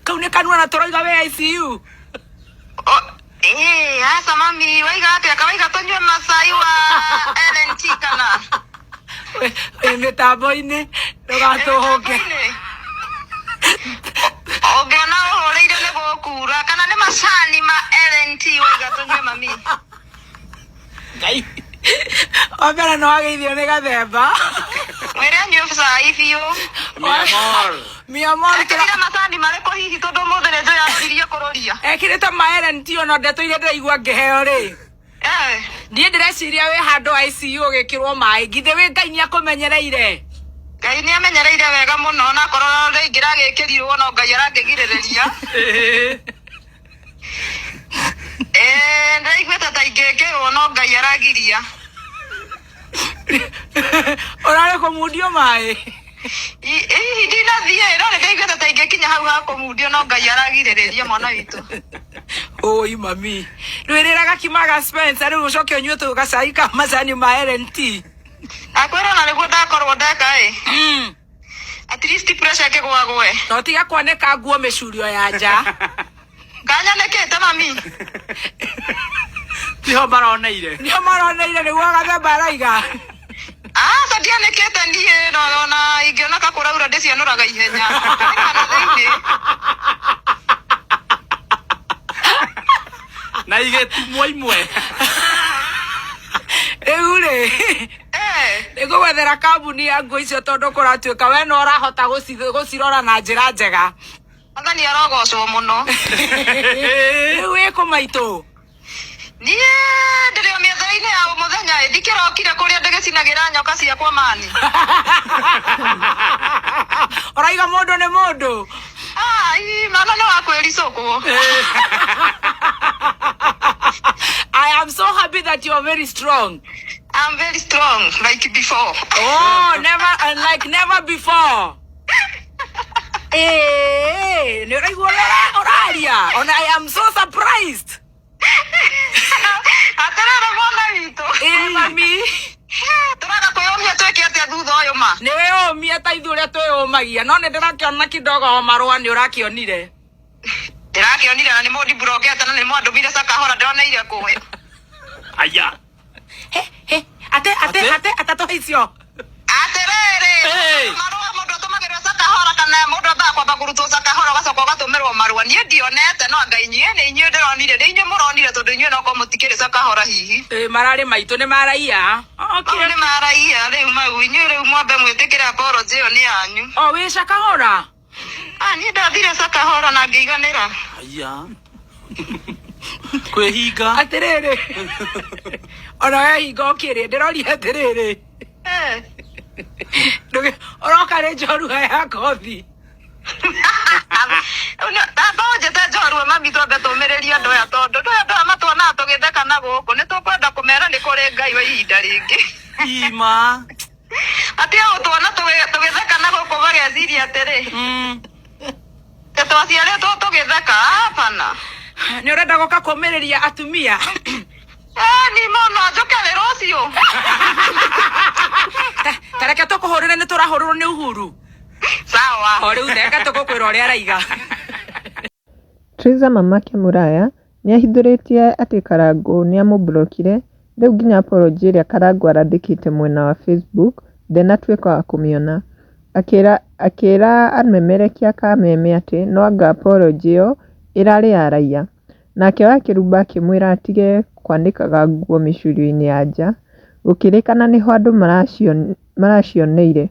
kaune kanua na toroiga we ICU asa mami waiga atia kawaiga tonywe Masai wa LNT kana mitambo-ini ndugatuhuke ogena uhoreire ni gukura kana ni macani ma LNT waiga tonywe mami ngai Obera no ageithio ni gathemba. Mwere nyu cai biu. Mi amor. Ekira macani mareko hihi tondu mothe ne njoya iria kuroria. Ekirite maeren tio no ndeto ile ndaigua ngeheo ri. Ndie ndireciria we handu ICU gikirwo mai ngithe we Ngai ni akumenyereire. Ngai ni amenyereire wega muno na korora ringira gikirirwo no Ngai arangigiriria. Ndaiguĩte ta ingĩkĩrwo no Ngai aragiria. Orare kumudio mai. Ndinathie no ndaiguĩte ta ingĩkinya hau ha kumudio no Ngai aragirĩrĩria mwana witũ. Oi mami. Ndwĩrĩraga kimaga Spencer rĩu ucoke ũnyue tu gacai ka macani ma LNT. Akwĩra na nĩguo ndakorwo ndeka at least pressure ĩkĩgwa gwe. No tiga kwanĩka nguo mĩcurio ya nja. Kanya nekete mami. Niho maroneire nĩguo gathemba araiga. Sadia nekete ndie no na ingiona kakũraura ndĩcianũraga ihenya. Kana thĩinĩ. Na igetumwo imwe. Rĩu-rĩ. Nĩngũgwethera kambuni ya nguo icio tondũ kũratuĩka we no ũrahota gũcirora na njĩra njega. Athani arogocwo muno. Rĩu wĩkũ maitũ? Niĩ ndĩrĩ o mĩetha-inĩ ya mũthenya ndikĩrokire kũrĩa ndĩgĩcinagĩra nyoka ciakwa mani. Ũraiga mũndũ nĩ mũndũ? Mana no akwĩricũkwo. I am so happy that you are very strong. I'm very strong, like before. Oh, never before. Oraria. And I am so surprised. Atarara mwana witũ. Mami. Tũraga kwĩyũmia twĩke atĩa thutha ũyũ ma? Nĩwĩyũmia ta ithuĩ ũrĩa twĩyũmagia no nĩndĩrakĩona kidogo marũa nĩũrakĩonire. Ndĩrakĩonire na nĩ mũndi burokete na nĩ mwandũmire Sakahora ndĩroneire kũwe. Aya. Ate tohicio. Aterere. Marũa mũndũ atũmagĩrwo Sakahora kana mũndũ athaa kwamba kũrutwo Sakahora gacoka ũgatũmĩrwo marũa. Niĩ ndionete no Ngai nĩ inyuĩ ndĩronire inyuĩ mũronire tondũ inyuĩ no ko mũtikĩrĩ Sakahora hihi. Mararĩ maitũ nĩ maraia. Okay. Nĩ maraia rĩu mau inyuĩ rĩu mwambe mwĩtĩkĩre apology ĩyo nĩ yanyu. Wĩ Sakahora? Niĩ ndathire Sakahora na ngĩiganĩra. Aya. Kwĩhinga. Atĩrĩrĩ. Ona wehinga ũkĩrĩ ndĩrorire atĩrĩrĩ. Ũroka nĩ njorua ya kothi. Tamba ũnjĩte njorua mami twambe tũmĩrĩrie andũ aya tondũ andũ aya matuonaga tũgĩtheka na gũkũ nĩ tũkwenda kũmera nĩ kũrĩ Ngai wa ihinda rĩngĩ. Ima. Atia ũtuona tũgĩtheka na gũkũ mageciria atĩrĩ. Twaciarĩtwo tũgĩtheka hapana. Nĩ ũrenda gũka kũmĩrĩria atumia? Ni mono njoke wĩra ũcio. Tareke tũkũhũrĩre nĩ tũrahũrĩrwo nĩ Uhuru. Sawa. O rĩu theka tũgũkwĩra ũrĩa araiga. Triza mamake Mũraya nĩahithũrĩtie atĩ Karangũ nĩamũblokire rĩu nginya apology ĩrĩa Karangũ arandĩkĩte mwena wa Facebook ndenatuĩka wa kũmĩona. Akĩra amemerekia kameme atĩ no anga apology ĩyo ĩrarĩ ya raia. Nake wa Kĩrumba akĩmwĩra atige kwandĩkaga nguo mĩcurio-inĩ ya nja gũkĩrĩkana nĩho andũ maracioneire.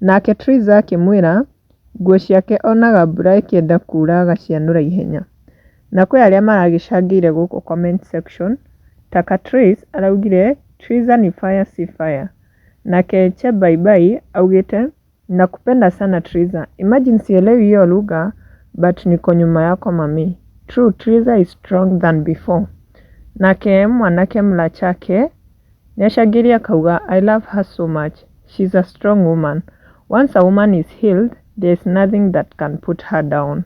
Nake Triza akĩmwĩra nguo ciake onaga mbura ĩkĩenda kuura agacianũra ihenya. Na kwĩ arĩa maragĩcangĩire gũkũ comment section ta Catrice araugire Triza ni fire si fire. Nake Chebaibai augĩte nakupenda sana Triza. Imagine sielewi hiyo lugha but niko nyuma yako mami. True, Triza is strong than before. Nake mwanake Mlachake nĩacangĩria akauga I love her so much. She's a strong woman. Once a woman is healed, there's nothing that can put her down.